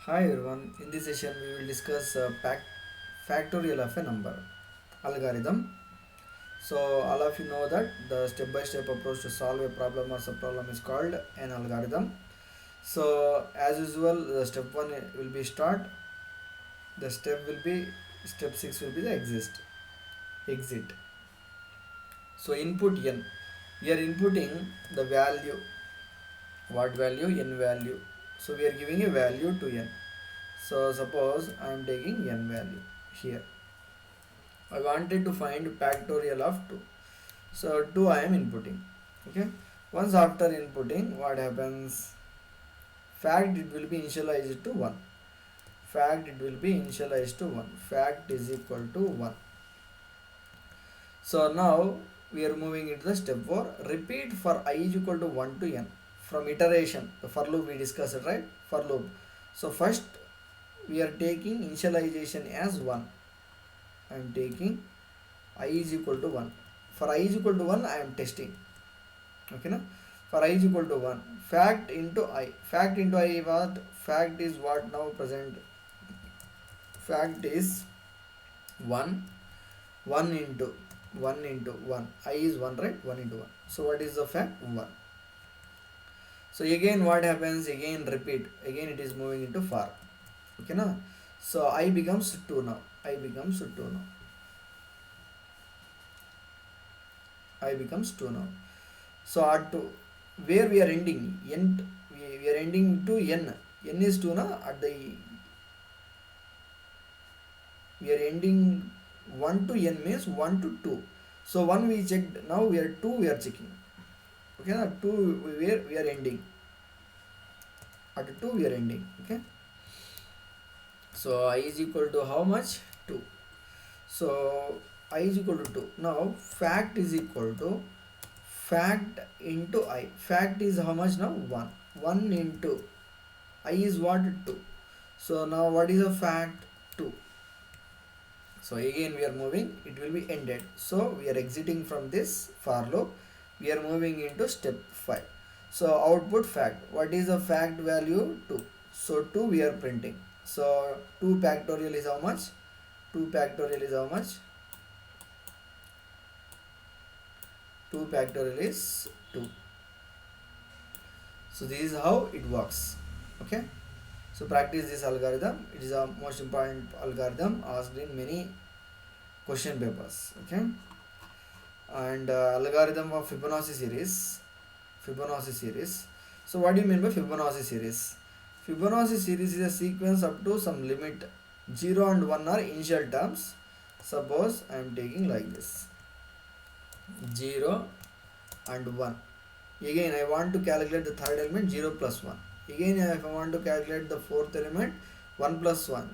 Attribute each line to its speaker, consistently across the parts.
Speaker 1: Hi everyone, in this session we will discuss factorial of a number algorithm. So all of you know that the step-by-step approach to solve a problem or subproblem is called an algorithm. So as usual, the step 1 will be start, the step 6 will be the exit. So input n, we are inputting the value, what value, n value. So we are giving a value to n. So suppose I am taking n value here. I wanted to find factorial of 2. So 2 I am inputting. Okay. Once after inputting, what happens? Fact it will be initialized to 1. Fact it will be initialized to 1. Fact is equal to 1. So now we are moving into the step 4. Repeat for I is equal to 1 to n. From iteration, the for loop we discussed, right? For loop. So first we are taking initialization as 1. I am taking I is equal to 1. For I is equal to 1, I am testing. Okay, na? For I is equal to 1. Fact into I. Fact into I, what? Fact is what now present? Fact is 1. 1 into 1 into 1. I is 1, right? 1 into 1. So what is the fact? 1. So again what happens? Again repeat. Again it is moving into for. Okay, na? So I becomes 2 now. I becomes 2 now. I becomes 2 now. So at to where we are ending, we are ending to n. N is 2 na, at the we are ending 1 to n means 1 to 2. So 1 we checked, now we are 2 we are checking. Okay, na 2 we are ending. At 2 we are ending. Okay. So I is equal to how much? 2. So I is equal to 2. Now fact is equal to fact into I. Fact is how much now? 1. 1 into I is what? 2. So now what is a fact? 2. So again we are moving, it will be ended. So we are exiting from this for loop. We are moving into step 5. So output fact. What is the fact value? 2. So 2 we are printing. So 2 factorial is how much? 2 factorial is how much? 2 factorial is 2. So this is how it works. Okay. So practice this algorithm. It is a most important algorithm asked in many question papers. Okay. And algorithm of Fibonacci series. Fibonacci series. So what do you mean by Fibonacci series? Fibonacci series is a sequence up to some limit. 0 and 1 are initial terms. Suppose I am taking like this. 0 and 1. Again I want to calculate the third element, 0 plus 1. Again if I want to calculate the fourth element, 1 plus 1.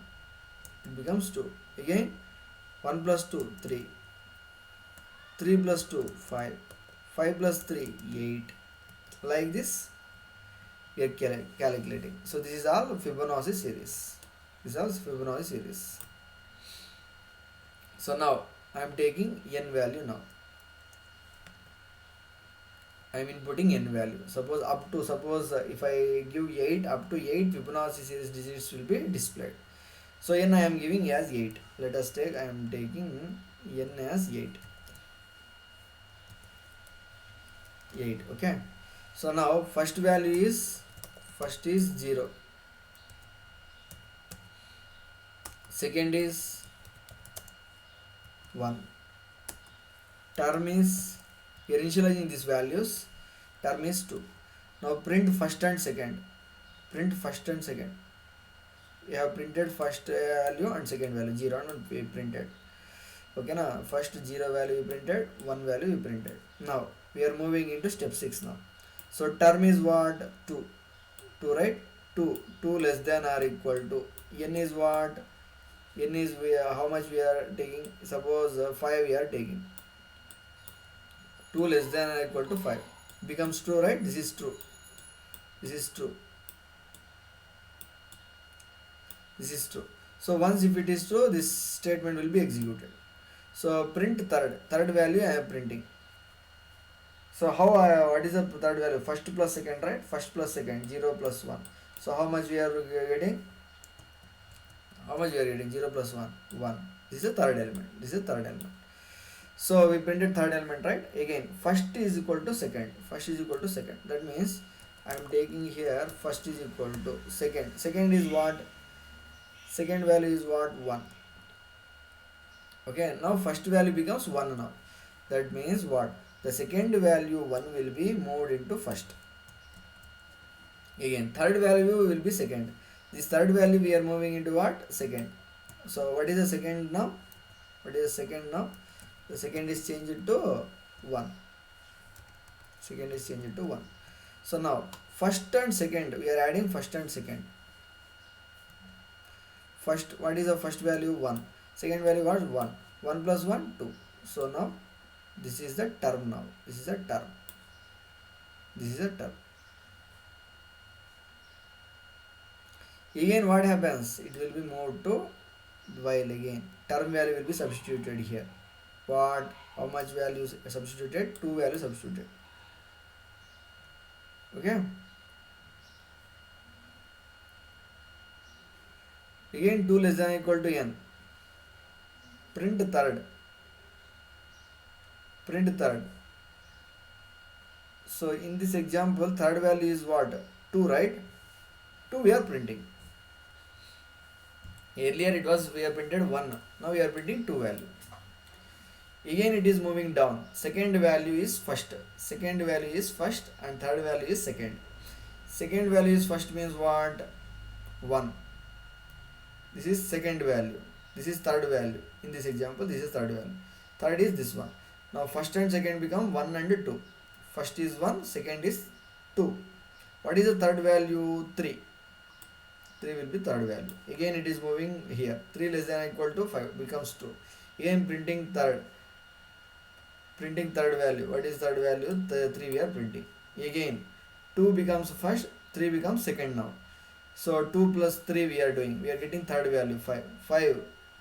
Speaker 1: It becomes 2. Again 1 plus 2, 3. 3 plus 2, 5. 5 plus 3, 8. Like this we are calculating. So this is all Fibonacci series. This is all Fibonacci series. So now I am taking n value now. I am inputting n value. Suppose if I give 8, up to 8 Fibonacci series digits will be displayed. So n I am giving as 8. Let us take, I am taking n as 8. 8. Okay. So now first value is 0. Second is 1. Term is, we are initializing these values. Term is 2. Now print first and second. Print first and second. We have printed first value and second value. 0 and 1 we printed. Okay na. First 0 value we printed, 1 value we printed. Now we are moving into step 6 now. So term is what? 2. 2, right? 2. 2 less than or equal to. N is what? N is how much we are taking? Suppose 5 we are taking. 2 less than or equal to 5 becomes true, right? This is true. This is true. This is true. So once if it is true, this statement will be executed. So print third value I am printing. So how what is the third value? First plus second, right? First plus second, 0 plus 1. So how much we are getting? How much we are getting? 0 plus 1, 1. This is the third element. This is the third element. So we printed third element, right? Again, first is equal to second. First is equal to second. That means I am taking here first is equal to second. Second is what? Second value is what? 1. Okay, now first value becomes 1 now. That means what? The second value 1 will be moved into first. Again, third value will be second. This third value we are moving into what? Second. So what is the second now? What is the second now? The second is changed to 1. Second is changed to 1. So now first and second, we are adding first and second. First, what is the first value? 1. Second value was 1. 1 plus 1, 2. So now this is the term now. This is a term. This is a term. Again what happens? It will be moved to while again. Term value will be substituted here. What? How much values substituted? 2 values substituted. Okay. Again 2 less than or equal to n. Print third. Print third. So in this example, third value is what? 2, right? 2 we are printing. Earlier it was we have printed 1. Now we are printing 2 value. Again it is moving down. Second value is first. Second value is first and third value is second. Second value is first means what? 1. This is second value. This is third value. In this example, this is third value. Third is this one. Now first and second become 1 and 2. First is 1, second is 2. What is the third value? 3. 3 will be third value. Again it is moving here. 3 less than or equal to 5 becomes 2. Again printing third. Printing third value. What is third value? The 3 we are printing. Again 2 becomes first, 3 becomes second now. So 2 plus 3 we are doing. We are getting third value 5.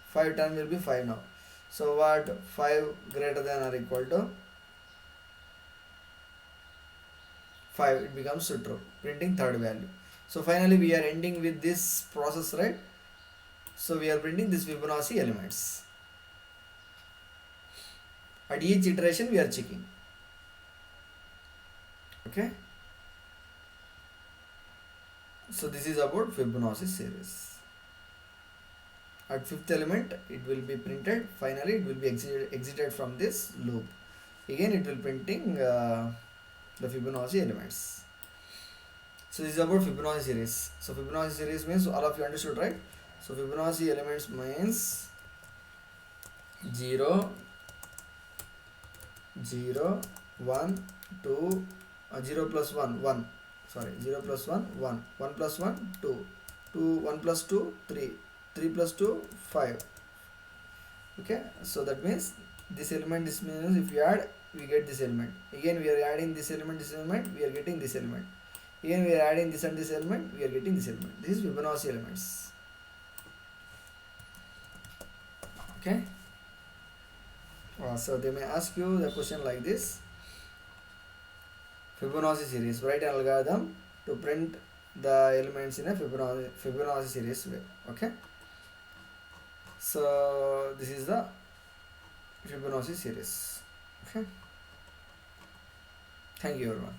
Speaker 1: 5 term will be 5 now. So what? 5 greater than or equal to 5. It becomes true. Printing third value. So finally we are ending with this process, right? So we are printing this Fibonacci elements. At each iteration we are checking. Okay. So this is about Fibonacci series. At fifth element it will be printed. Finally it will be exited from this loop. Again it will printing the Fibonacci elements. So this is about Fibonacci series. So Fibonacci series means all of you understood, right? So Fibonacci elements means 0, 0, 1, 2, 0 plus 1, 1. Sorry, 0 plus 1, 1. 1 plus 1, 2. 1 plus 2, 3. 3 plus 2, 5. Okay, so that means this element, this means if you add, we get this element. Again we are adding this element, we are getting this element. Again we are adding this and this element, we are getting this element. This is Fibonacci elements. Okay. So they may ask you the question like this. Fibonacci series. Write an algorithm to print the elements in a Fibonacci series way. Okay. So this is the Fibonacci series. Okay. Thank you everyone.